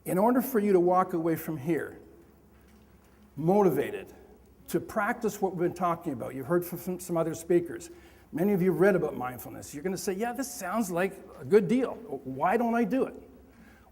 In order for you to walk away from here motivated to practice what we've been talking about, you've heard from some other speakers. Many of you have read about mindfulness. You're going to say, yeah, this sounds like a good deal. Why don't I do it?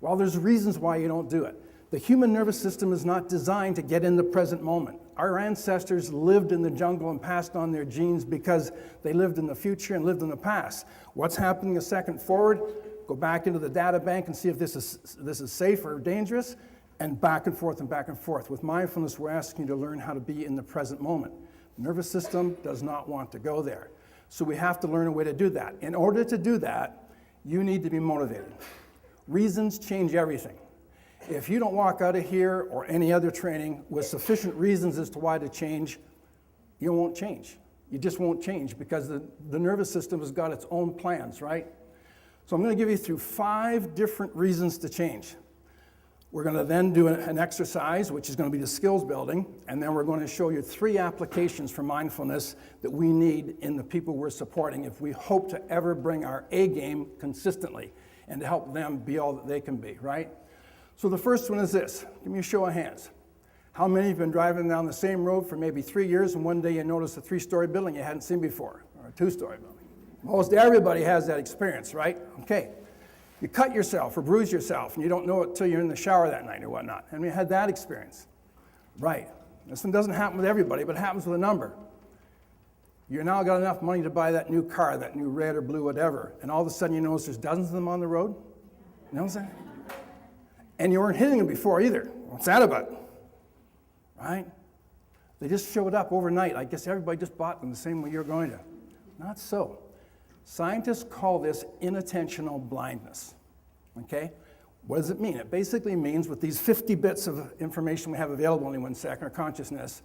Well, there's reasons why you don't do it. The human nervous system is not designed to get in the present moment. Our ancestors lived in the jungle and passed on their genes because they lived in the future and lived in the past. What's happening a second forward? Go back into the data bank and see if this is safe or dangerous, and back and forth and back and forth. With mindfulness, we're asking you to learn how to be in the present moment. The nervous system does not want to go there. So we have to learn a way to do that. In order to do that, you need to be motivated. Reasons change everything. If you don't walk out of here or any other training with sufficient reasons as to why to change, you won't change. You just won't change because the nervous system has got its own plans, right? So I'm going to give you through 5 different reasons to change. We're going to then do an exercise, which is going to be the skills building, and then we're going to show you 3 applications for mindfulness that we need in the people we're supporting if we hope to ever bring our A game consistently and to help them be all that they can be, right? So the first one is this. Give me a show of hands. How many have been driving down the same road for maybe 3 years and one day you notice a 3-story building you hadn't seen before, or a 2-story building? Most everybody has that experience, right? Okay. You cut yourself or bruise yourself and you don't know it until you're in the shower that night or whatnot. And we had that experience. Right. This one doesn't happen with everybody, but it happens with a number. You're now got enough money to buy that new car, that new red or blue, whatever, and all of a sudden you notice there's dozens of them on the road. You know what I'm saying? And you weren't hitting them before either. What's that about? Right? They just showed up overnight. I guess everybody just bought them the same way you're going to. Not so. Scientists call this inattentional blindness, okay? What does it mean? It basically means with these 50 bits of information we have available in any 1 second, our consciousness,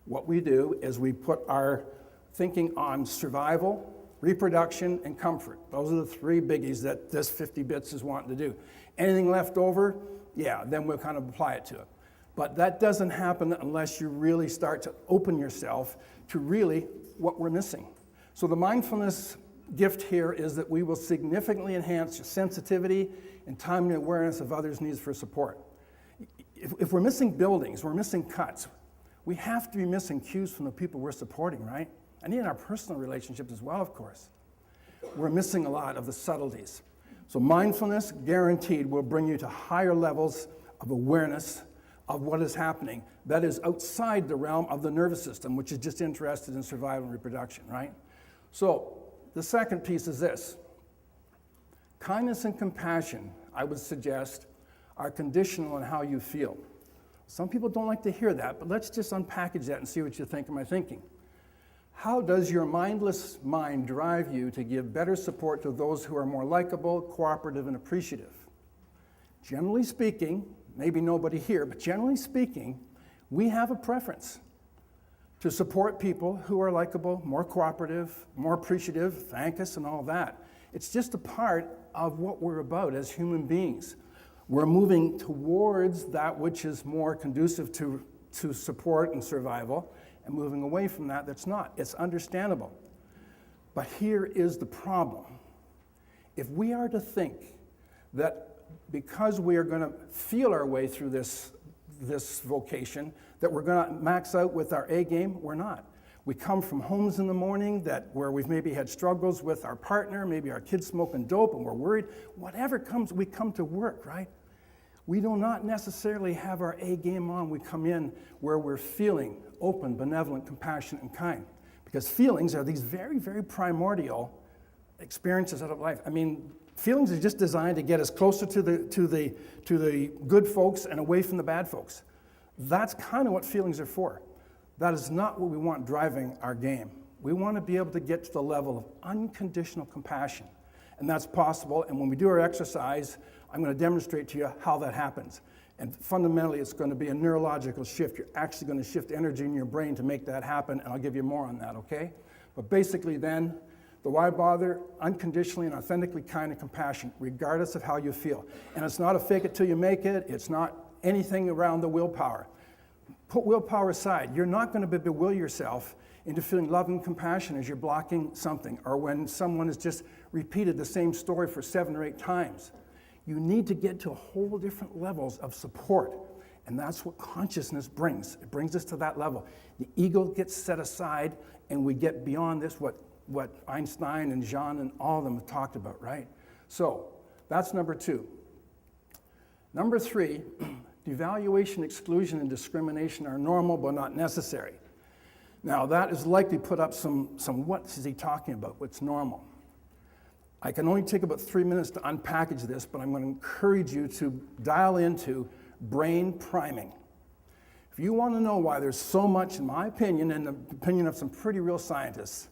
what we do is we put our thinking on survival, reproduction, and comfort. Those are the 3 biggies that this 50 bits is wanting to do. Anything left over, yeah, then we'll kind of apply it to it. But that doesn't happen unless you really start to open yourself to really what we're missing. So the mindfulness gift here is that we will significantly enhance your sensitivity and timely awareness of others' needs for support. If we're missing buildings, we're missing cuts, we have to be missing cues from the people we're supporting, right? And in our personal relationships as well, of course. We're missing a lot of the subtleties. So mindfulness, guaranteed, will bring you to higher levels of awareness of what is happening that is outside the realm of the nervous system, which is just interested in survival and reproduction, right? So the second piece is this. Kindness and compassion, I would suggest, are conditional on how you feel. Some people don't like to hear that, but let's just unpackage that and see what you think of my thinking. How does your mindless mind drive you to give better support to those who are more likable, cooperative, and appreciative? Generally speaking, maybe nobody here, but generally speaking, we have a preference to support people who are likable, more cooperative, more appreciative, thank us, and all that. It's just a part of what we're about as human beings. We're moving towards that which is more conducive to support and survival, and moving away from that that's not. It's understandable. But here is the problem. If we are to think that because we are going to feel our way through this vocation, that we're going to max out with our A game, we're not. We come from homes in the morning where we've maybe had struggles with our partner, maybe our kids smoking dope and we're worried. Whatever comes, we come to work, right? We do not necessarily have our A game on. We come in where we're feeling open, benevolent, compassionate, and kind. Because feelings are these very, very primordial experiences out of life. I mean, feelings are just designed to get us closer to the good folks and away from the bad folks. That's kind of what feelings are for. That is not what we want driving our game. We want to be able to get to the level of unconditional compassion. And that's possible. And when we do our exercise, I'm going to demonstrate to you how that happens. And fundamentally, it's going to be a neurological shift. You're actually going to shift energy in your brain to make that happen, and I'll give you more on that, okay? But basically then, the why bother, unconditionally and authentically kind and compassionate, regardless of how you feel. And it's not a fake it till you make it. It's not anything around the willpower. Put willpower aside. You're not going to bewil yourself into feeling love and compassion as you're blocking something, or when someone has just repeated the same story for 7 or 8 times. You need to get to a whole different levels of support. And that's what consciousness brings. It brings us to that level. The ego gets set aside, and we get beyond this, what Einstein and Jean and all of them have talked about, right? So that's number 2. Number 3, devaluation, exclusion, and discrimination are normal but not necessary. Now that is likely put up some what is he talking about, what's normal? I can only take about 3 minutes to unpackage this, but I'm going to encourage you to dial into brain priming. If you want to know why there's so much, in my opinion, and the opinion of some pretty real scientists,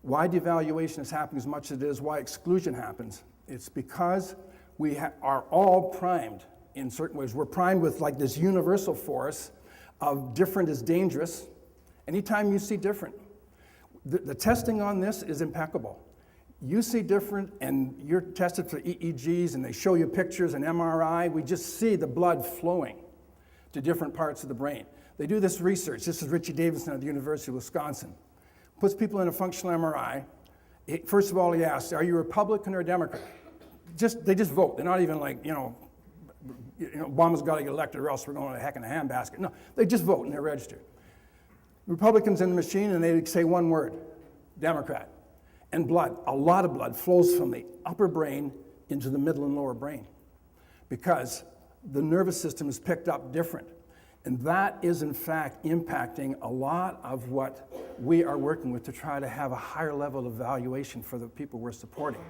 why devaluation is happening as much as it is, why exclusion happens, it's because we are all primed in certain ways. We're primed with like this universal force of different is dangerous. Anytime you see different, the testing on this is impeccable. You see different and you're tested for EEGs and they show you pictures and MRI, we just see the blood flowing to different parts of the brain. They do this research. This is Richie Davidson at the University of Wisconsin. Puts people in a functional MRI. First of all, he asks, are you a Republican or a Democrat? They just vote. They're not even like, Obama's got to get elected or else we're going to heck in a handbasket. No, they just vote and they're registered. Republicans in the machine and they say one word, Democrat. And blood, a lot of blood flows from the upper brain into the middle and lower brain because the nervous system is picked up different. And that is, in fact, impacting a lot of what we are working with to try to have a higher level of valuation for the people we're supporting.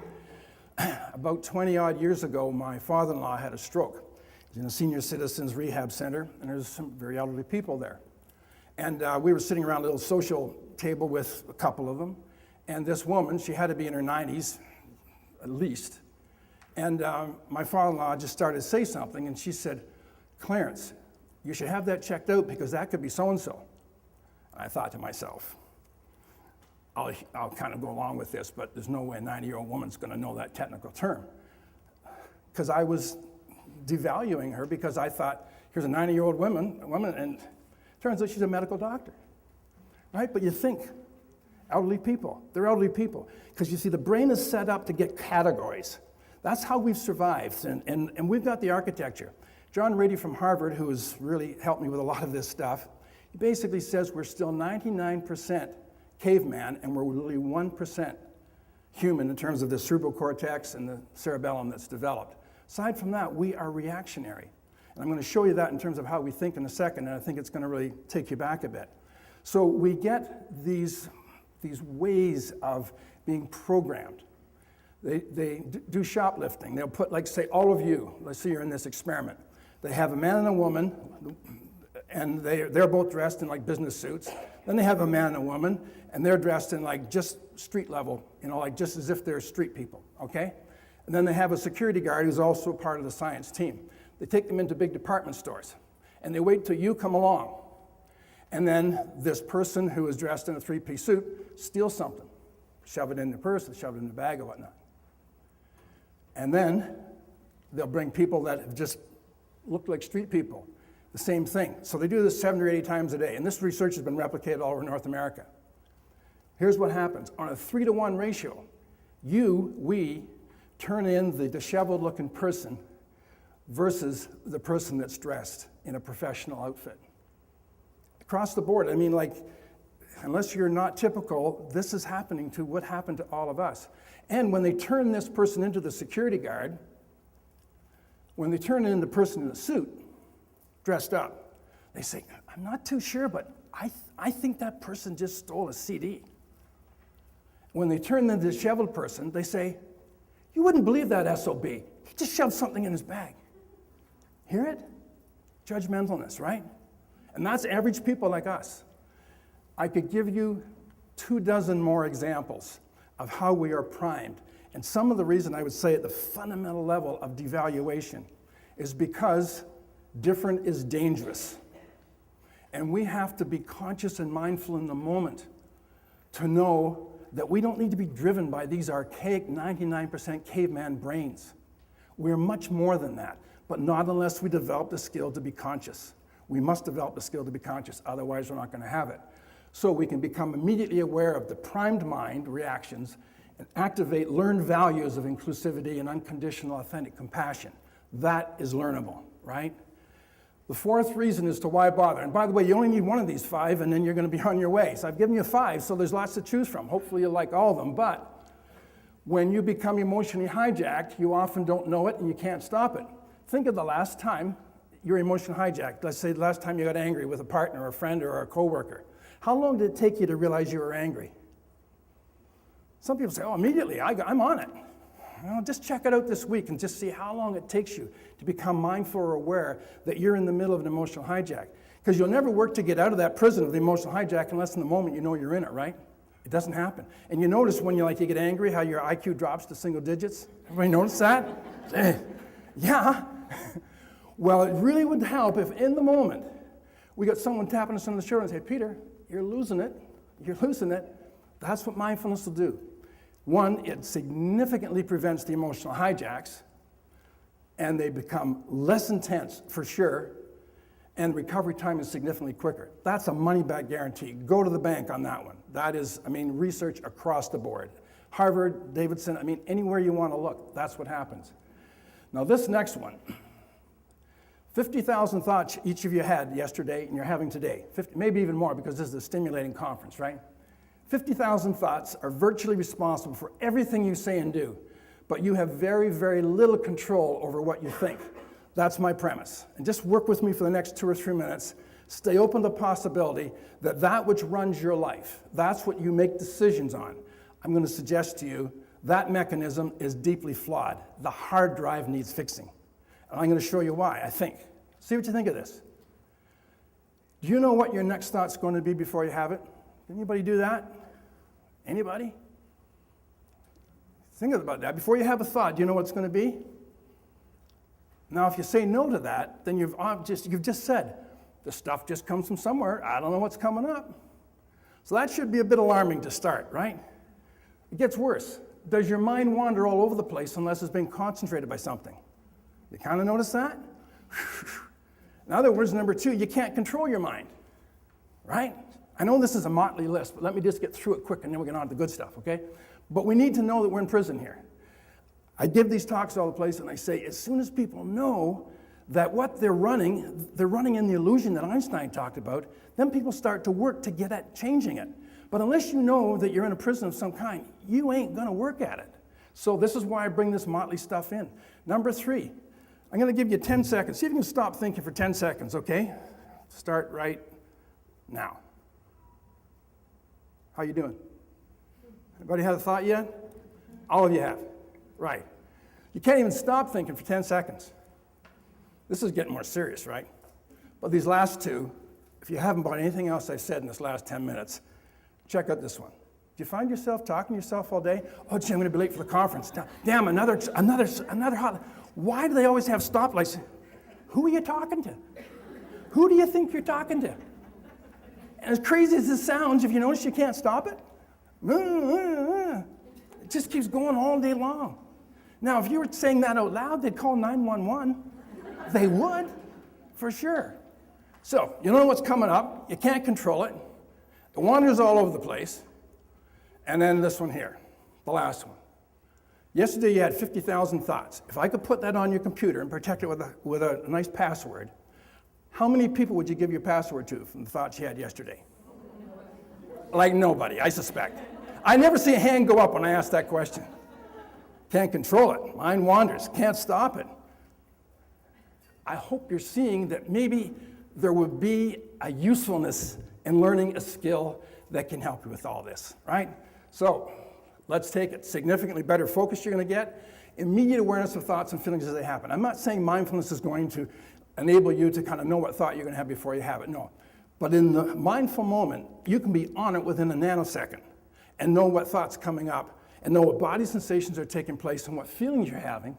About 20-odd years ago, my father-in-law had a stroke. He's in a senior citizens rehab center, and there's some very elderly people there. And we were sitting around a little social table with a couple of them. And this woman, she had to be in her 90s, at least. And my father-in-law just started to say something, and she said, Clarence, you should have that checked out because that could be so-and-so. And I thought to myself, I'll kind of go along with this, but there's no way a 90-year-old woman's going to know that technical term. Because I was devaluing her because I thought, here's a 90-year-old woman, and turns out she's a medical doctor, right? But you think, elderly people, they're elderly people. Because you see, the brain is set up to get categories. That's how we've survived, and we've got the architecture. John Rady from Harvard, who has really helped me with a lot of this stuff, he basically says we're still 99% caveman, and we're really 1% human in terms of the cerebral cortex and the cerebellum that's developed. Aside from that, we are reactionary. And I'm going to show you that in terms of how we think in a second, and I think it's going to really take you back a bit. So we get these ways of being programmed. They do shoplifting. They'll put, like, say, all of you, let's say you're in this experiment. They have a man and a woman, and they're both dressed in, like, business suits. Then they have a man and a woman, and they're dressed in, like, just street level, like, just as if they're street people, okay? And then they have a security guard who's also part of the science team. They take them into big department stores, and they wait till you come along. And then this person who is dressed in a three-piece suit steals something, shove it in their purse, shove it in the bag or whatnot. And then they'll bring people that have just looked like street people, the same thing. So they do this 7 or 8 times a day, and this research has been replicated all over North America. Here's what happens. On a 3-to-1 ratio, we turn in the disheveled-looking person versus the person that's dressed in a professional outfit. Across the board, I mean, like, unless you're not typical, this is happening to what happened to all of us. And when they turn this person into the security guard, when they turn in the person in the suit, dressed up, they say, I'm not too sure, but I think that person just stole a CD. When they turn in the disheveled person, they say, you wouldn't believe that SOB. He just shoved something in his bag. Hear it? Judgmentalness, right? And that's average people like us. I could give you 24 more examples of how we are primed. And some of the reason I would say at the fundamental level of devaluation is because different is dangerous. And we have to be conscious and mindful in the moment to know that we don't need to be driven by these archaic 99% caveman brains. We're much more than that, but not unless we develop the skill to be conscious. We must develop the skill to be conscious, otherwise we're not going to have it. So we can become immediately aware of the primed mind reactions and activate learned values of inclusivity and unconditional, authentic compassion. That is learnable, right? The fourth reason as to why bother. And by the way, you only need one of these 5, and then you're going to be on your way. So I've given you 5, so there's lots to choose from. Hopefully you'll like all of them. But when you become emotionally hijacked, you often don't know it, and you can't stop it. Think of the last time you're emotionally hijacked. Let's say the last time you got angry with a partner or a friend or a coworker. How long did it take you to realize you were angry? Some people say, oh, immediately, I'm on it. Well, just check it out this week and just see how long it takes you to become mindful or aware that you're in the middle of an emotional hijack. Because you'll never work to get out of that prison of the emotional hijack unless in the moment you know you're in it, right? It doesn't happen. And you notice when you get angry how your IQ drops to single digits? Everybody notice that? Yeah. Well, it really would help if in the moment we got someone tapping us on the shoulder and say, Peter, you're losing it. You're losing it. That's what mindfulness will do. One, it significantly prevents the emotional hijacks, and they become less intense for sure, and recovery time is significantly quicker. That's a money-back guarantee. Go to the bank on that one. That is, research across the board. Harvard, Davidson, anywhere you want to look, that's what happens. Now this next one, 50,000 thoughts each of you had yesterday and you're having today. 50, maybe even more because this is a stimulating conference, right? 50,000 thoughts are virtually responsible for everything you say and do, but you have very, very little control over what you think. That's my premise. And just work with me for the next 2 or 3 minutes. Stay open to the possibility that that which runs your life, that's what you make decisions on. I'm going to suggest to you that mechanism is deeply flawed. The hard drive needs fixing. And I'm going to show you why, I think. See what you think of this. Do you know what your next thought's going to be before you have it? Anybody do that? Anybody? Think about that. Before you have a thought, do you know what it's going to be? Now, if you say no to that, then you've just said, the stuff just comes from somewhere. I don't know what's coming up. So that should be a bit alarming to start, right? It gets worse. Does your mind wander all over the place unless it's being concentrated by something? You kind of notice that? In other words, number 2, you can't control your mind, right? I know this is a motley list, but let me just get through it quick and then we'll get on to the good stuff, okay? But we need to know that we're in prison here. I give these talks all the place and I say, as soon as people know that what they're running in the illusion that Einstein talked about, then people start to work to get at changing it. But unless you know that you're in a prison of some kind, you ain't gonna work at it. So this is why I bring this motley stuff in. Number 3, I'm gonna give you 10 seconds. See if you can stop thinking for 10 seconds, okay? Start right now. How you doing? Anybody had a thought yet? All of you have. Right. You can't even stop thinking for 10 seconds. This is getting more serious, right? But these last 2, if you haven't bought anything else I've said in this last 10 minutes, check out this one. Do you find yourself talking to yourself all day? Oh, gee, I'm going to be late for the conference. Damn, another hot. Why do they always have stoplights? Who are you talking to? Who do you think you're talking to? And as crazy as this sounds, if you notice you can't stop it, it just keeps going all day long. Now, if you were saying that out loud, they'd call 911. They would, for sure. So, you know what's coming up. You can't control it. It wanders all over the place. And then this one here, the last one. Yesterday you had 50,000 thoughts. If I could put that on your computer and protect it with a nice password, how many people would you give your password to from the thoughts you had yesterday? Like nobody, I suspect. I never see a hand go up when I ask that question. Can't control it. Mind wanders. Can't stop it. I hope you're seeing that maybe there would be a usefulness in learning a skill that can help you with all this, right? So let's take it. Significantly better focus you're going to get. Immediate awareness of thoughts and feelings as they happen. I'm not saying mindfulness is going to enable you to kind of know what thought you're going to have before you have it. No. But in the mindful moment, you can be on it within a nanosecond and know what thought's coming up and know what body sensations are taking place and what feelings you're having.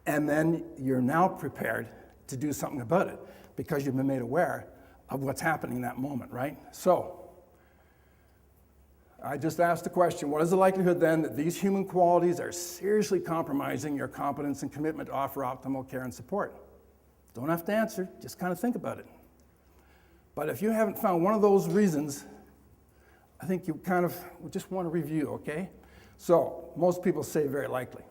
And then you're now prepared to do something about it because you've been made aware of what's happening in that moment, right? So I just asked the question, what is the likelihood then that these human qualities are seriously compromising your competence and commitment to offer optimal care and support? Don't have to answer, just kind of think about it. But if you haven't found one of those reasons, I think you kind of just want to review, okay? So most people say very likely.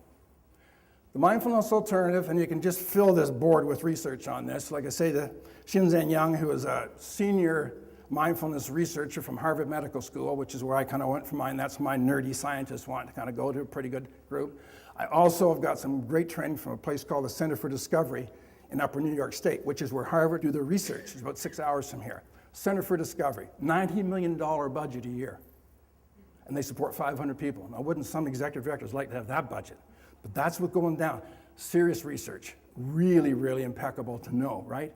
The mindfulness alternative, and you can just fill this board with research on this. Like I say, the Shinzen Young, who is a senior mindfulness researcher from Harvard Medical School, which is where I kind of went for mine. That's my nerdy scientist want to kind of go to a pretty good group. I also have got some great training from a place called the Center for Discovery in Upper New York State, which is where Harvard do their research. It's about 6 hours from here. Center for Discovery, $90 million budget a year. And they support 500 people. Now, wouldn't some executive directors like to have that budget? But that's what's going down. Serious research, really, really impeccable to know, right?